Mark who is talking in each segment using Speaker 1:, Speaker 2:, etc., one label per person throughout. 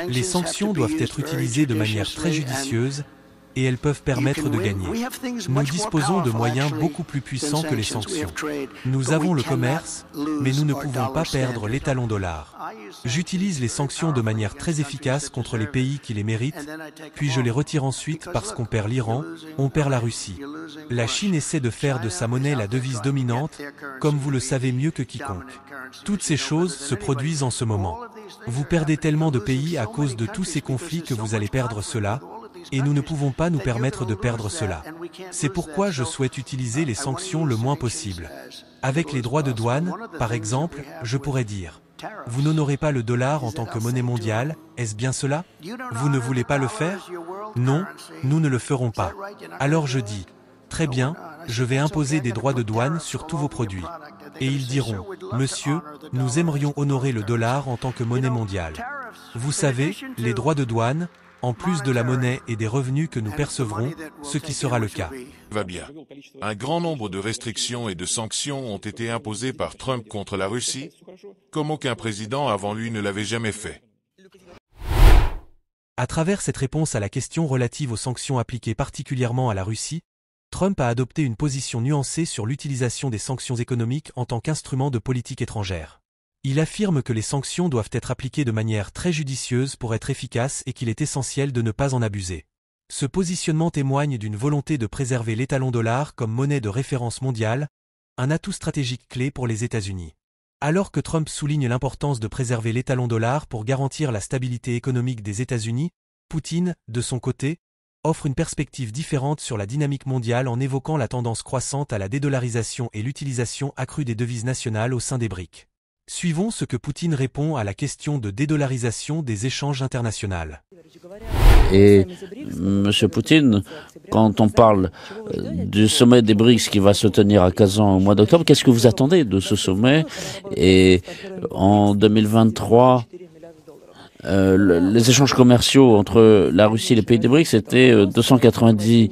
Speaker 1: Les sanctions doivent être utilisées de manière très judicieuse et elles peuvent permettre de gagner. Nous disposons de moyens beaucoup plus puissants que les sanctions. Nous avons le commerce, mais nous ne pouvons pas perdre l'étalon dollar. J'utilise les sanctions de manière très efficace contre les pays qui les méritent, puis je les retire ensuite parce qu'on perd l'Iran, on perd la Russie. La Chine essaie de faire de sa monnaie la devise dominante, comme vous le savez mieux que quiconque. Toutes ces choses se produisent en ce moment. Vous perdez tellement de pays à cause de tous ces conflits que vous allez perdre cela, et nous ne pouvons pas nous permettre de perdre cela. C'est pourquoi je souhaite utiliser les sanctions le moins possible. Avec les droits de douane, par exemple, je pourrais dire « Vous n'honorez pas le dollar en tant que monnaie mondiale, est-ce bien cela? Vous ne voulez pas le faire? Non, nous ne le ferons pas. » Alors je dis « Très bien, je vais imposer des droits de douane sur tous vos produits. » Et ils diront « Monsieur, nous aimerions honorer le dollar en tant que monnaie mondiale. » Vous savez, les droits de douane, en plus de la monnaie et des revenus que nous percevrons, ce qui sera le cas.
Speaker 2: Va bien. Un grand nombre de restrictions et de sanctions ont été imposées par Trump contre la Russie, comme aucun président avant lui ne l'avait jamais fait.
Speaker 1: À travers cette réponse à la question relative aux sanctions appliquées particulièrement à la Russie, Trump a adopté une position nuancée sur l'utilisation des sanctions économiques en tant qu'instrument de politique étrangère. Il affirme que les sanctions doivent être appliquées de manière très judicieuse pour être efficaces et qu'il est essentiel de ne pas en abuser. Ce positionnement témoigne d'une volonté de préserver l'étalon dollar comme monnaie de référence mondiale, un atout stratégique clé pour les États-Unis. Alors que Trump souligne l'importance de préserver l'étalon dollar pour garantir la stabilité économique des États-Unis, Poutine, de son côté, offre une perspective différente sur la dynamique mondiale en évoquant la tendance croissante à la dédollarisation et l'utilisation accrue des devises nationales au sein des BRICS. Suivons ce que Poutine répond à la question de dédollarisation des échanges internationaux.
Speaker 3: Et M. Poutine, quand on parle du sommet des BRICS qui va se tenir à Kazan au mois d'octobre, qu'est-ce que vous attendez de ce sommet? Et en 2023, les échanges commerciaux entre la Russie et les pays des BRICS étaient 290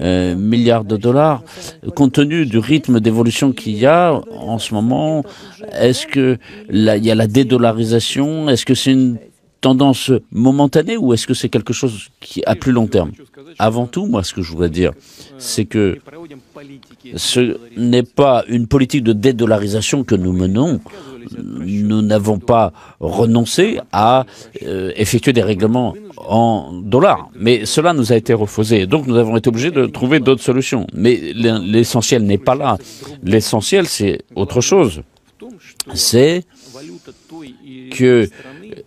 Speaker 3: milliards de dollars. Compte tenu du rythme d'évolution qu'il y a en ce moment, est-ce que il y a la dédollarisation? Est-ce que c'est une tendance momentanée ou est-ce que c'est quelque chose qui à plus long terme? Avant tout, moi, ce que je voudrais dire, c'est que ce n'est pas une politique de dédollarisation que nous menons. Nous n'avons pas renoncé à effectuer des règlements en dollars, mais cela nous a été refusé. Donc nous avons été obligés de trouver d'autres solutions. Mais l'essentiel n'est pas là. L'essentiel, c'est autre chose. C'est que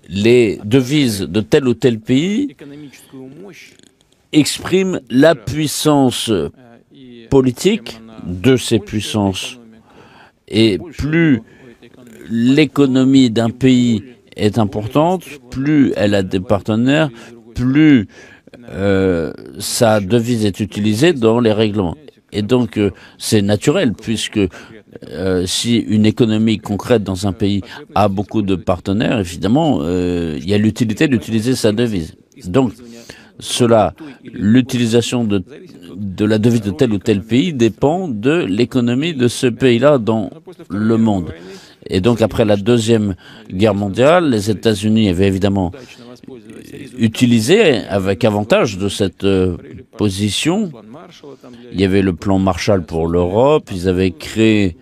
Speaker 3: les devises de tel ou tel pays expriment la puissance politique de ces puissances. Et plus l'économie d'un pays est importante, plus elle a des partenaires, plus sa devise est utilisée dans les règlements. Et donc, c'est naturel, puisque si une économie concrète dans un pays a beaucoup de partenaires, évidemment, il y a l'utilité d'utiliser sa devise. Donc, l'utilisation de la devise de tel ou tel pays dépend de l'économie de ce pays-là dans le monde. Et donc, après la Deuxième Guerre mondiale, les États-Unis avaient évidemment utilisé avec avantage de cette position. Il y avait le plan Marshall pour l'Europe, ils avaient créé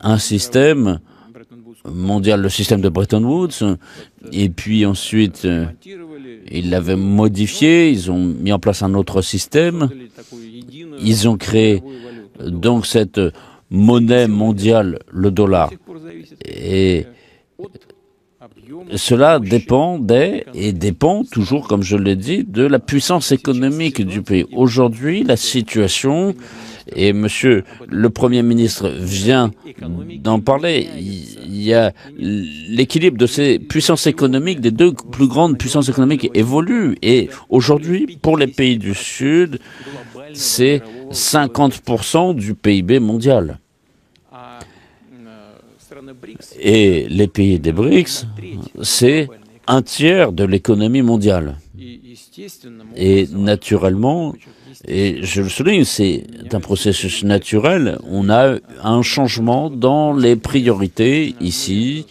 Speaker 3: un système mondial, le système de Bretton Woods, et puis ensuite, ils l'avaient modifié, ils ont mis en place un autre système, ils ont créé donc cette monnaie mondiale, le dollar. Et cela dépendait et dépend toujours, comme je l'ai dit, de la puissance économique du pays. Aujourd'hui, la situation, et monsieur le Premier ministre vient d'en parler, il y a l'équilibre de ces puissances économiques, des deux plus grandes puissances économiques évolue. Et aujourd'hui, pour les pays du Sud, c'est 50% du PIB mondial. Et les pays des BRICS, c'est un tiers de l'économie mondiale. Et naturellement, et je le souligne, c'est un processus naturel, on a un changement dans les priorités ici,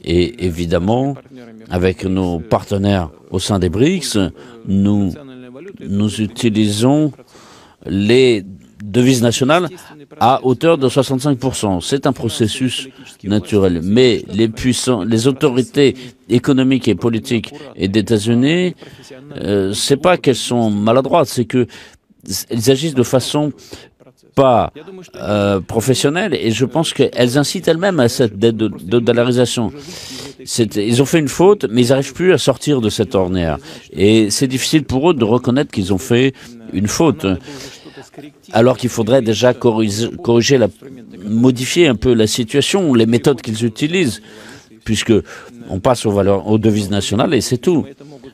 Speaker 3: Et évidemment, avec nos partenaires au sein des BRICS, nous utilisons les devises nationales à hauteur de 65%. C'est un processus naturel. Mais les autorités économiques et politiques et des États-Unis, c'est pas qu'elles sont maladroites, c'est que elles agissent de façon pas professionnelle, et je pense qu'elles incitent elles-mêmes à cette dollarisation. Ils ont fait une faute, mais ils n'arrivent plus à sortir de cette ornière. Et c'est difficile pour eux de reconnaître qu'ils ont fait une faute, alors qu'il faudrait déjà modifier un peu la situation, les méthodes qu'ils utilisent, puisque on passe aux devises nationales et c'est tout.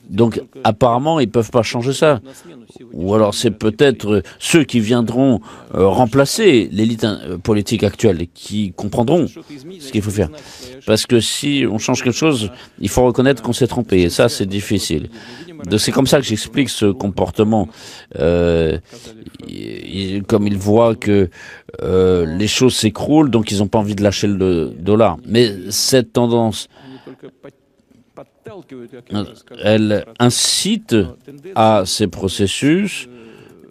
Speaker 3: Donc apparemment, ils ne peuvent pas changer ça. Ou alors c'est peut-être ceux qui viendront remplacer l'élite politique actuelle et qui comprendront ce qu'il faut faire. Parce que si on change quelque chose, il faut reconnaître qu'on s'est trompé. Et ça, c'est difficile. C'est comme ça que j'explique ce comportement. Comme ils voient que les choses s'écroulent, donc ils n'ont pas envie de lâcher le dollar. Mais cette tendance, elle incite à ces processus,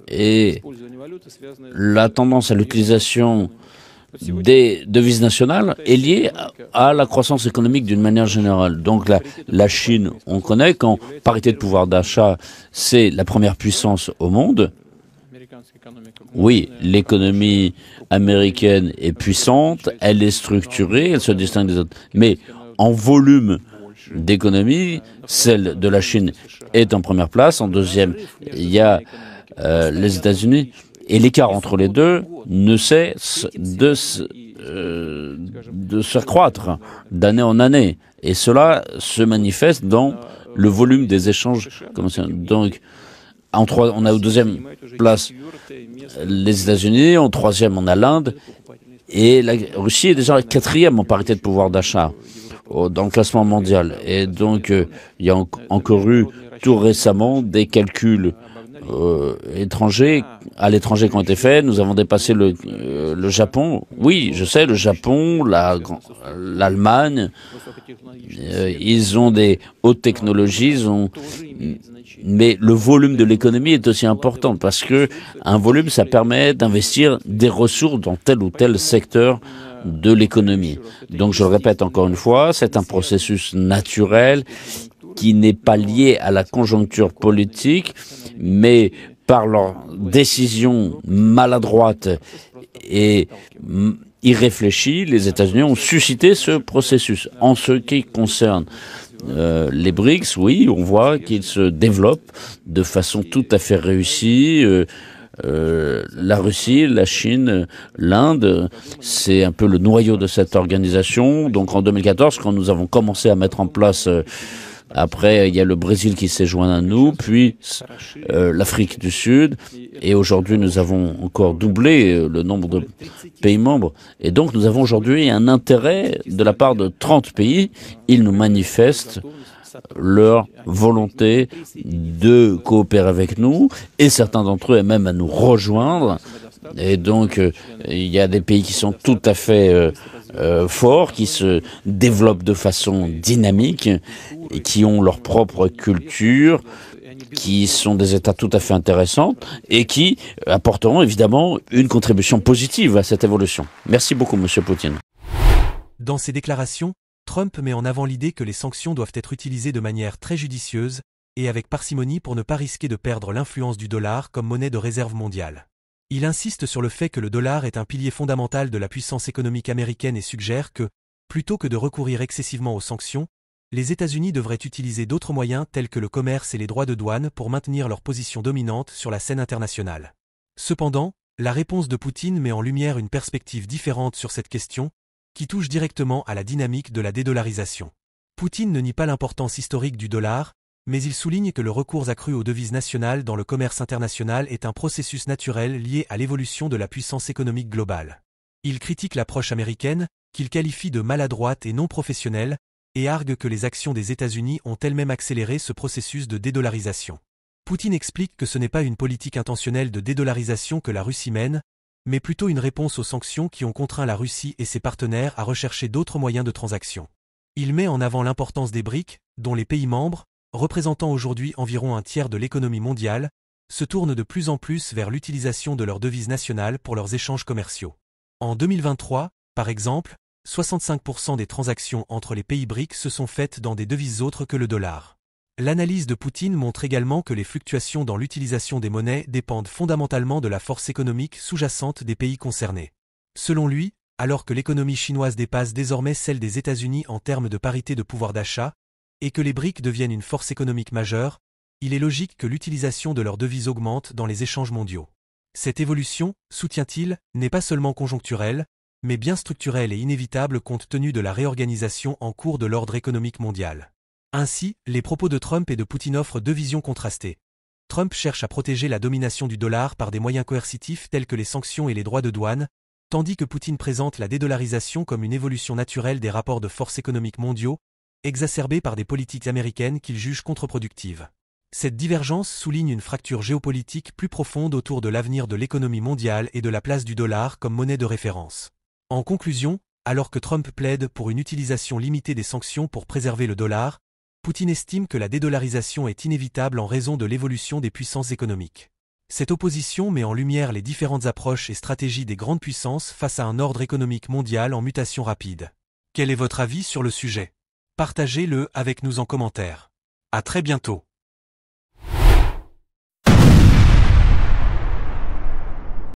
Speaker 3: et la tendance à l'utilisation des devises nationales est liée à la croissance économique d'une manière générale. Donc la Chine, on connaît qu'en parité de pouvoir d'achat, c'est la première puissance au monde. Oui, l'économie américaine est puissante, elle est structurée, elle se distingue des autres. Mais en volume d'économie, celle de la Chine est en première place. En deuxième, il y a les États-Unis. Et l'écart entre les deux ne cesse de s'accroître d'année en année. Et cela se manifeste dans le volume des échanges commerciaux. Donc, on a au deuxième place les États-Unis, en troisième on a l'Inde, et la Russie est déjà quatrième en parité de pouvoir d'achat dans le classement mondial. Et donc, il y a encore eu tout récemment des calculs à l'étranger qui ont été faits. Nous avons dépassé le Japon. Oui, je sais, le Japon, l'Allemagne, ils ont des hautes technologies, mais le volume de l'économie est aussi important, parce que un volume, ça permet d'investir des ressources dans tel ou tel secteur de l'économie. Donc, je le répète encore une fois, c'est un processus naturel qui n'est pas lié à la conjoncture politique, mais par leur décision maladroite et irréfléchie, les États-Unis ont suscité ce processus. En ce qui concerne les BRICS, oui, on voit qu'ils se développent de façon tout à fait réussie. La Russie, la Chine, l'Inde, c'est un peu le noyau de cette organisation. Donc en 2014, quand nous avons commencé à mettre en place après, il y a le Brésil qui s'est joint à nous, puis l'Afrique du Sud, et aujourd'hui nous avons encore doublé le nombre de pays membres. Et donc nous avons aujourd'hui un intérêt de la part de 30 pays. Ils nous manifestent leur volonté de coopérer avec nous, et certains d'entre eux même à nous rejoindre. Et donc il y a des pays qui sont tout à fait forts, qui se développent de façon dynamique et qui ont leur propre culture, qui sont des États tout à fait intéressants et qui apporteront évidemment une contribution positive à cette évolution. Merci beaucoup, Monsieur Poutine.
Speaker 1: Dans ses déclarations, Trump met en avant l'idée que les sanctions doivent être utilisées de manière très judicieuse et avec parcimonie pour ne pas risquer de perdre l'influence du dollar comme monnaie de réserve mondiale. Il insiste sur le fait que le dollar est un pilier fondamental de la puissance économique américaine et suggère que, plutôt que de recourir excessivement aux sanctions, les États-Unis devraient utiliser d'autres moyens tels que le commerce et les droits de douane pour maintenir leur position dominante sur la scène internationale. Cependant, la réponse de Poutine met en lumière une perspective différente sur cette question, qui touche directement à la dynamique de la dédollarisation. Poutine ne nie pas l'importance historique du dollar, mais il souligne que le recours accru aux devises nationales dans le commerce international est un processus naturel lié à l'évolution de la puissance économique globale. Il critique l'approche américaine, qu'il qualifie de maladroite et non professionnelle, et argue que les actions des États-Unis ont elles-mêmes accéléré ce processus de dédollarisation. Poutine explique que ce n'est pas une politique intentionnelle de dédollarisation que la Russie mène, mais plutôt une réponse aux sanctions qui ont contraint la Russie et ses partenaires à rechercher d'autres moyens de transaction. Il met en avant l'importance des BRIC, dont les pays membres, représentant aujourd'hui environ un tiers de l'économie mondiale, se tournent de plus en plus vers l'utilisation de leur devise nationale pour leurs échanges commerciaux. En 2023, par exemple, 65% des transactions entre les pays BRIC se sont faites dans des devises autres que le dollar. L'analyse de Poutine montre également que les fluctuations dans l'utilisation des monnaies dépendent fondamentalement de la force économique sous-jacente des pays concernés. Selon lui, alors que l'économie chinoise dépasse désormais celle des États-Unis en termes de parité de pouvoir d'achat, et que les BRIC deviennent une force économique majeure, il est logique que l'utilisation de leurs devises augmente dans les échanges mondiaux. Cette évolution, soutient-il, n'est pas seulement conjoncturelle, mais bien structurelle et inévitable compte tenu de la réorganisation en cours de l'ordre économique mondial. Ainsi, les propos de Trump et de Poutine offrent deux visions contrastées. Trump cherche à protéger la domination du dollar par des moyens coercitifs tels que les sanctions et les droits de douane, tandis que Poutine présente la dédollarisation comme une évolution naturelle des rapports de force économiques mondiaux, exacerbée par des politiques américaines qu'il juge contre-productives. Cette divergence souligne une fracture géopolitique plus profonde autour de l'avenir de l'économie mondiale et de la place du dollar comme monnaie de référence. En conclusion, alors que Trump plaide pour une utilisation limitée des sanctions pour préserver le dollar, Poutine estime que la dédollarisation est inévitable en raison de l'évolution des puissances économiques. Cette opposition met en lumière les différentes approches et stratégies des grandes puissances face à un ordre économique mondial en mutation rapide. Quel est votre avis sur le sujet? Partagez-le avec nous en commentaire. À très bientôt.